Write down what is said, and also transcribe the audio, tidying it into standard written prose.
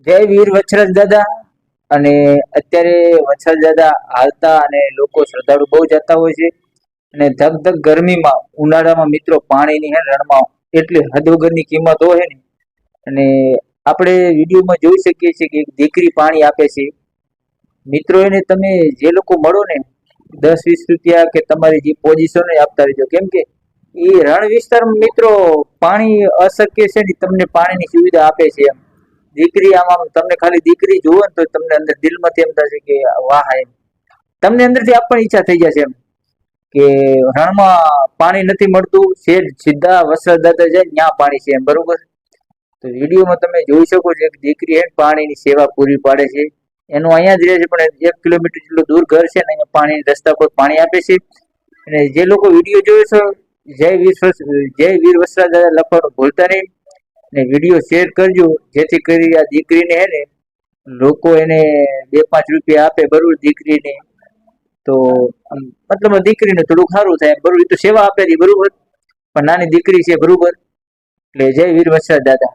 જય વીર વત્સરાજ દાદા. અને અત્યારે વત્સરાજ દાદા હાલતા અને લોકો શ્રદ્ધાળુ બહુ જતા હોય છે. અને ધગ ધગ ગરમીમાં ઉનાળામાં મિત્રો પાણીની હે રણમાં એટલી હદ વગરની કિંમત હોય ને. અને આપણે વિડીયોમાં જોઈ શકીએ છીએ કે એક દીકરી પાણી આપે છે. મિત્રો એને તમે જે લોકો મળો ને 10-20 રૂપિયા કે તમારી જે પોઝિશન હોય આપતા રહેજો, કેમ કે એ રણ વિસ્તારમાં મિત્રો પાણી અશક્ય છે ને તમને પાણીની સુવિધા આપે છે એમ. દીકરી આમ તમને ખાલી દીકરી જુઓ ને તો તમને અંદર દિલમાંથી એમ થશે કે વાહ એમ, તમને અંદરથી આપવાની ઈચ્છા થઈ જશે એમ. કે રણમાં પાણી નથી મળતું, સીધા વત્સરાજ દાદા જાય ત્યાં પાણી છે એમ, બરોબર. તો વિડીયોમાં તમે જોઈ શકો છો કે દીકરી હે પાણીની સેવા પૂરી પાડે છે. એનું અહીંયા જ રહે છે પણ 1 કિલોમીટર જેટલું દૂર ઘર છે ને અહીંયા પાણી રસ્તા પર પાણી આપે છે. અને જે લોકો વિડીયો જોયો છે, જય વીર વત્સરાજ દાદા લખવાનું ભૂલતા નહીં. ને વિડીયો શેર કરજો જેથી કરી આ દીકરીને હે ને લોકો એને 2-5 રૂપિયા આપે, બરોબર. દીકરીને તો મતલબ દીકરીને થોડુંક સારું થાય બરોબર. એ તો સેવા આપે બરોબર, પણ નાની દીકરી છે બરોબર. એટલે જય વીર વત્સરાજ દાદા.